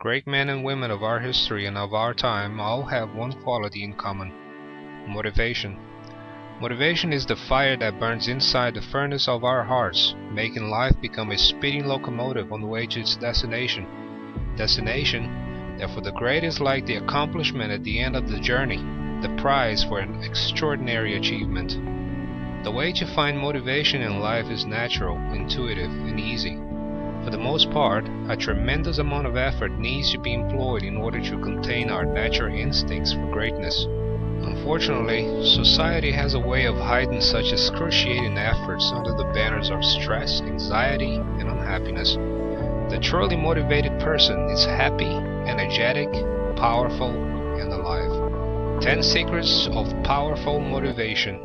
Great men and women of our history and of our time all have one quality in common: motivation. Motivation is the fire that burns inside the furnace of our hearts, making life become a speeding locomotive on the way to its destination. Therefore the great is like the accomplishment at the end of the journey, the prize for an extraordinary achievement. The way to find motivation in life is natural, intuitive, and easy. For the most part, a tremendous amount of effort needs to be employed in order to contain our natural instincts for greatness. Unfortunately, society has a way of hiding such excruciating efforts under the banners of stress, anxiety, and unhappiness. The truly motivated person is happy, energetic, powerful, and alive. 10 Secrets of Powerful Motivation.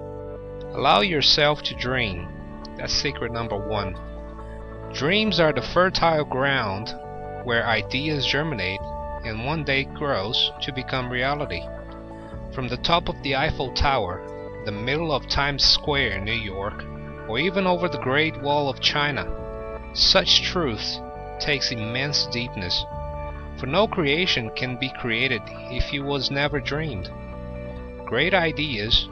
Allow yourself to dream. That's secret number 1. Dreams are the fertile ground where ideas germinate and one day grows to become reality. From the top of the Eiffel Tower, the middle of Times Square in New York, or even over the Great Wall of China, such truth takes immense deepness, for no creation can be created if it was never dreamed. Great ideas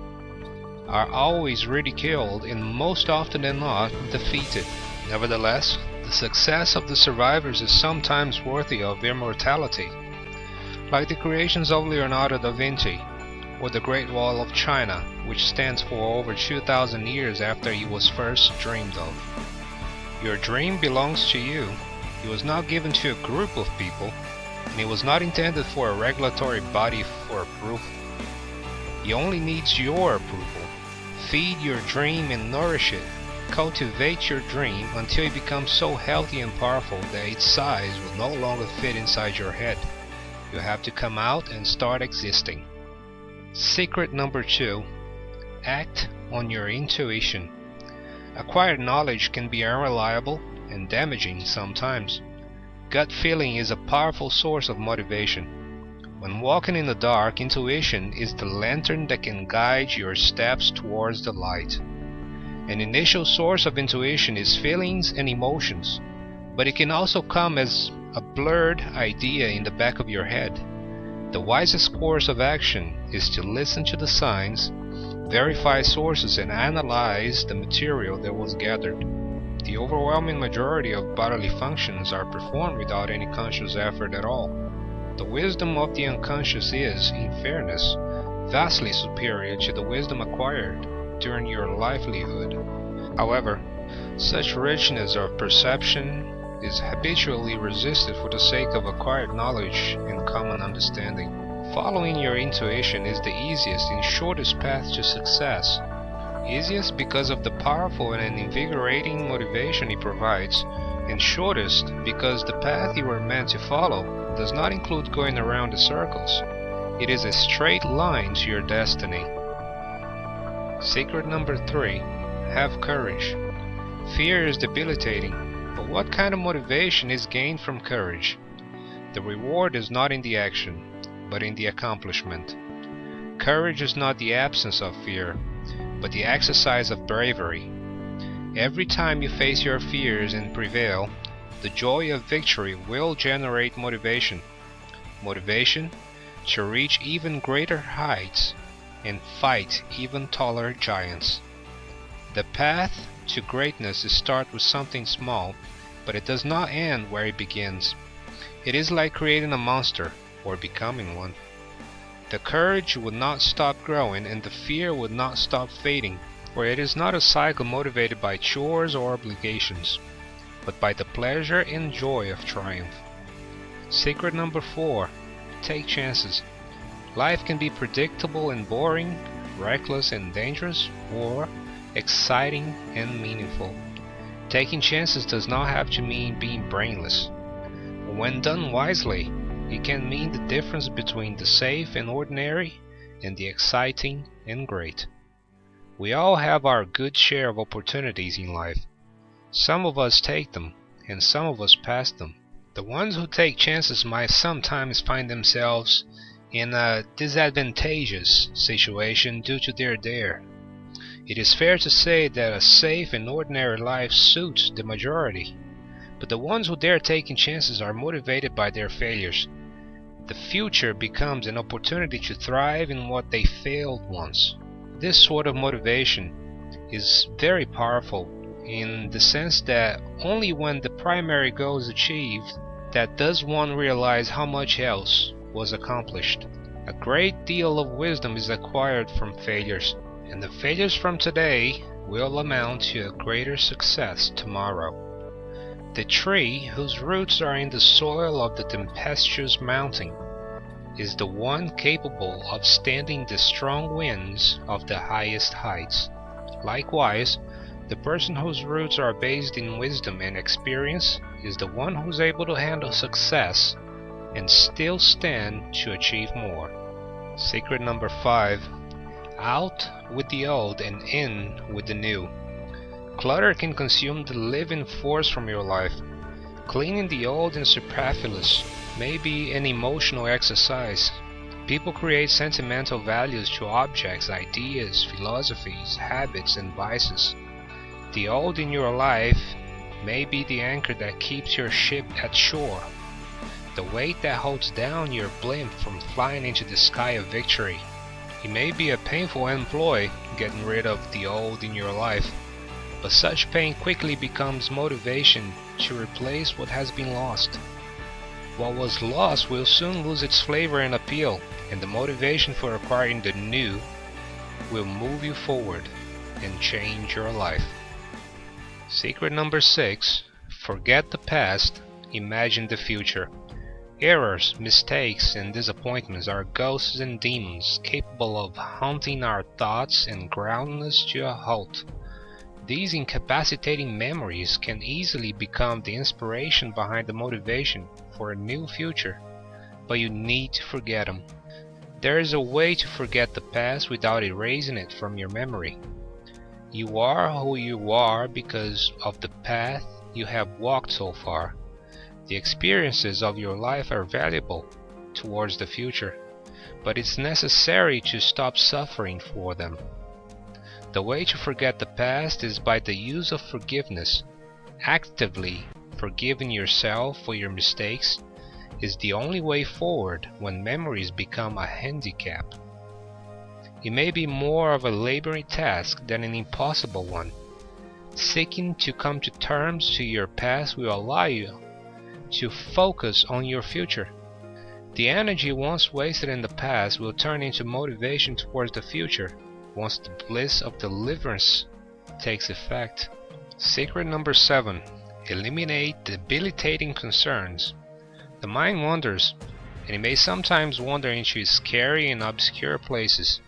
are always ridiculed and most often than not defeated. Nevertheless, the success of the survivors is sometimes worthy of immortality, like the creations of Leonardo da Vinci, or the Great Wall of China, which stands for over 2,000 years after it was first dreamed of. Your dream belongs to you. It was not given to a group of people, and it was not intended for a regulatory body for approval. It only needs your approval. Feed your dream and nourish it. Cultivate your dream until it becomes so healthy and powerful that its size will no longer fit inside your head. You have to come out and start existing. Secret number 2. Act on your intuition. Acquired knowledge can be unreliable and damaging sometimes. Gut feeling is a powerful source of motivation. When walking in the dark, intuition is the lantern that can guide your steps towards the light. An initial source of intuition is feelings and emotions, but it can also come as a blurred idea in the back of your head. The wisest course of action is to listen to the signs, verify sources, and analyze the material that was gathered. The overwhelming majority of bodily functions are performed without any conscious effort at all. The wisdom of the unconscious is, in fairness, vastly superior to the wisdom acquired during your livelihood. However, such richness of perception is habitually resisted for the sake of acquired knowledge and common understanding. Following your intuition is the easiest and shortest path to success. Easiest because of the powerful and invigorating motivation it provides, and shortest because the path you are meant to follow does not include going around in circles. It is a straight line to your destiny. Secret number 3. Have courage. Fear is debilitating, but what kind of motivation is gained from courage? The reward is not in the action, but in the accomplishment. Courage is not the absence of fear, but the exercise of bravery. Every time you face your fears and prevail, the joy of victory will generate motivation. Motivation to reach even greater heights and fight even taller giants. The path to greatness starts with something small, but it does not end where it begins. It is like creating a monster or becoming one. The courage would not stop growing and the fear would not stop fading, for it is not a cycle motivated by chores or obligations, but by the pleasure and joy of triumph. Secret number 4. Take chances. Life can be predictable and boring, reckless and dangerous, or exciting and meaningful. Taking chances does not have to mean being brainless. When done wisely, it can mean the difference between the safe and ordinary and the exciting and great. We all have our good share of opportunities in life. Some of us take them, and some of us pass them. The ones who take chances might sometimes find themselves in a disadvantageous situation due to their dare. It is fair to say that a safe and ordinary life suits the majority. But the ones who dare taking chances are motivated by their failures. The future becomes an opportunity to thrive in what they failed once. This sort of motivation is very powerful in the sense that only when the primary goal is achieved that does one realize how much else was accomplished. A great deal of wisdom is acquired from failures, and the failures from today will amount to a greater success tomorrow. The tree whose roots are in the soil of the tempestuous mountain is the one capable of standing the strong winds of the highest heights. Likewise, the person whose roots are based in wisdom and experience is the one who is able to handle success and still stand to achieve more. Secret number 5. Out with the old and in with the new. Clutter can consume the living force from your life. Cleaning the old and superfluous may be an emotional exercise. People create sentimental values to objects, ideas, philosophies, habits, and vices. The old in your life may be the anchor that keeps your ship at shore, the weight that holds down your blimp from flying into the sky of victory. It may be a painful employ, getting rid of the old in your life, but such pain quickly becomes motivation to replace what has been lost. What was lost will soon lose its flavor and appeal, and the motivation for acquiring the new will move you forward and change your life. Secret number 6. Forget the past, imagine the future. Errors, mistakes, and disappointments are ghosts and demons capable of haunting our thoughts and grounding us to a halt. These incapacitating memories can easily become the inspiration behind the motivation for a new future, but you need to forget them. There is a way to forget the past without erasing it from your memory. You are who you are because of the path you have walked so far. The experiences of your life are valuable towards the future, but it's necessary to stop suffering for them. The way to forget the past is by the use of forgiveness. Actively forgiving yourself for your mistakes is the only way forward when memories become a handicap. It may be more of a laboring task than an impossible one. Seeking to come to terms to your past will allow you to focus on your future. The energy once wasted in the past will turn into motivation towards the future once the bliss of deliverance takes effect. Secret number 7. Eliminate debilitating concerns. The mind wanders, and it may sometimes wander into scary and obscure places.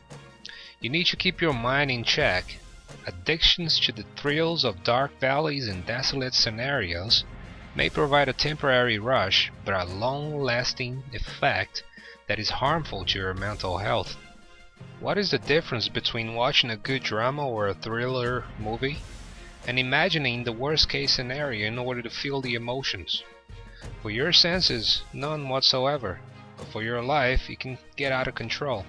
You need to keep your mind in check. Addictions to the thrills of dark valleys and desolate scenarios may provide a temporary rush, but a long-lasting effect that is harmful to your mental health. What is the difference between watching a good drama or a thriller movie and imagining the worst-case scenario in order to feel the emotions? For your senses, none whatsoever, but for your life, it can get out of control.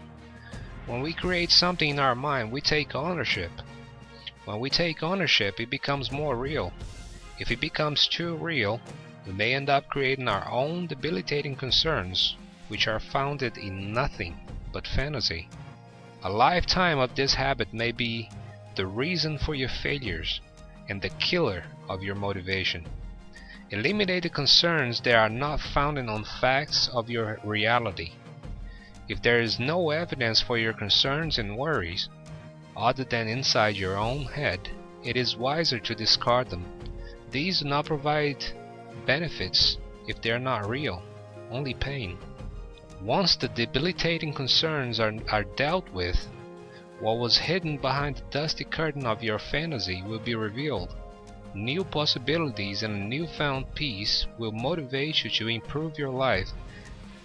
When we create something in our mind, we take ownership. When we take ownership, it becomes more real. If it becomes too real, we may end up creating our own debilitating concerns, which are founded in nothing but fantasy. A lifetime of this habit may be the reason for your failures and the killer of your motivation. Eliminate the concerns that are not founded on facts of your reality. If there is no evidence for your concerns and worries, other than inside your own head, it is wiser to discard them. These do not provide benefits if they are not real, only pain. Once the debilitating concerns are dealt with, what was hidden behind the dusty curtain of your fantasy will be revealed. New possibilities and a newfound peace will motivate you to improve your life.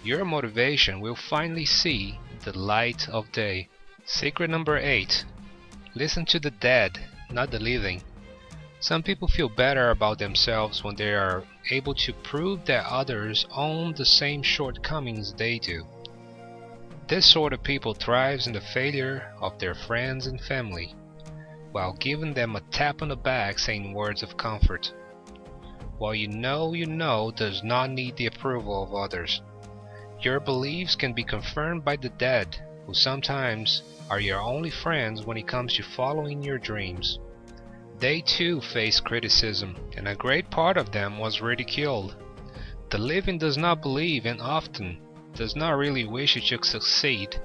Your motivation will finally see the light of day. Secret number 8. Listen to the dead, not the living. Some people feel better about themselves when they are able to prove that others own the same shortcomings they do. This sort of people thrives in the failure of their friends and family, while giving them a tap on the back saying words of comfort. what you know does not need the approval of others. Your beliefs can be confirmed by the dead, who sometimes are your only friends when it comes to following your dreams. They too face criticism, and a great part of them was ridiculed. The living does not believe and often does not really wish it to succeed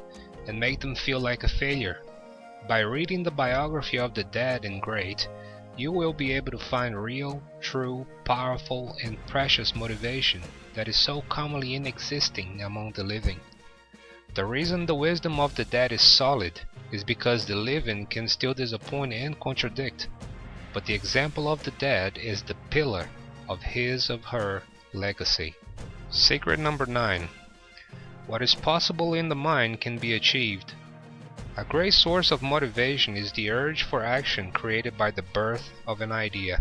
and make them feel like a failure. By reading the biography of the dead and great, you will be able to find real, true, powerful, and precious motivation that is so commonly inexisting among the living. The reason the wisdom of the dead is solid is because the living can still disappoint and contradict, but the example of the dead is the pillar of his or her legacy. Secret number 9. What is possible in the mind can be achieved. A great source of motivation is the urge for action created by the birth of an idea.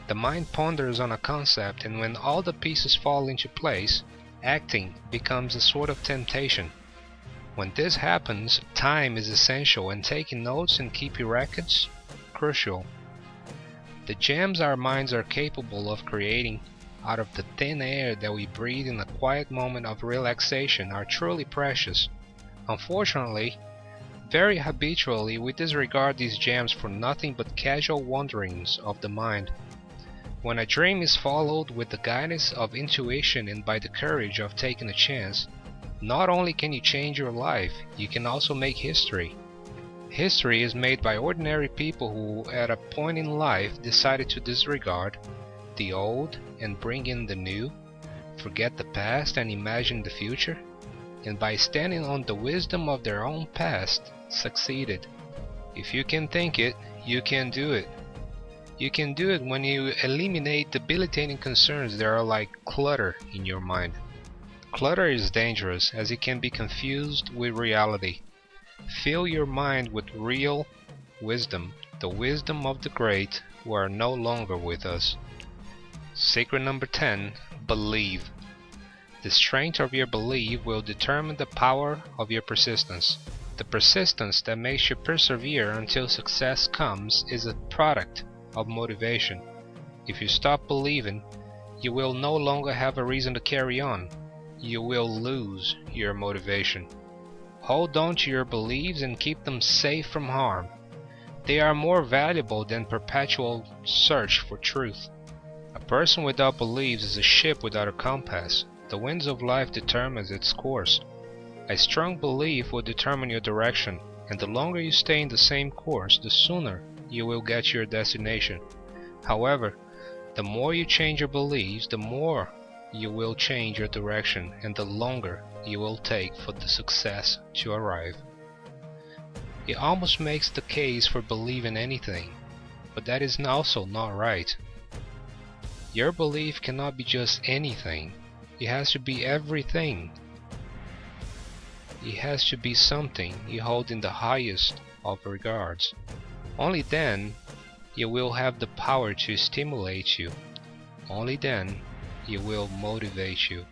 The mind ponders on a concept, and when all the pieces fall into place, acting becomes a sort of temptation. When this happens, time is essential, and taking notes and keeping records crucial. The gems our minds are capable of creating out of the thin air that we breathe in a quiet moment of relaxation are truly precious. Unfortunately, very habitually we disregard these gems for nothing but casual wanderings of the mind. When a dream is followed with the guidance of intuition and by the courage of taking a chance, not only can you change your life, you can also make history. History is made by ordinary people who at a point in life decided to disregard the old and bring in the new, forget the past and imagine the future, and by standing on the wisdom of their own past, succeeded. If you can think it, you can do it. You can do it when you eliminate debilitating concerns that are like clutter in your mind. Clutter is dangerous as it can be confused with reality. Fill your mind with real wisdom, the wisdom of the great who are no longer with us. Secret number 10. Believe. The strength of your belief will determine the power of your persistence. The persistence that makes you persevere until success comes is a product of motivation. If you stop believing, you will no longer have a reason to carry on. You will lose your motivation. Hold on to your beliefs and keep them safe from harm. They are more valuable than perpetual search for truth. A person without beliefs is a ship without a compass. The winds of life determines its course. A strong belief will determine your direction, and the longer you stay in the same course, the sooner you will get to your destination. However, the more you change your beliefs, the more you will change your direction, and the longer you will take for the success to arrive. It almost makes the case for believing anything, but that is also not right. Your belief cannot be just anything. It has to be everything. It has to be something you hold in the highest of regards. Only then it will have the power to stimulate you. Only then it will motivate you.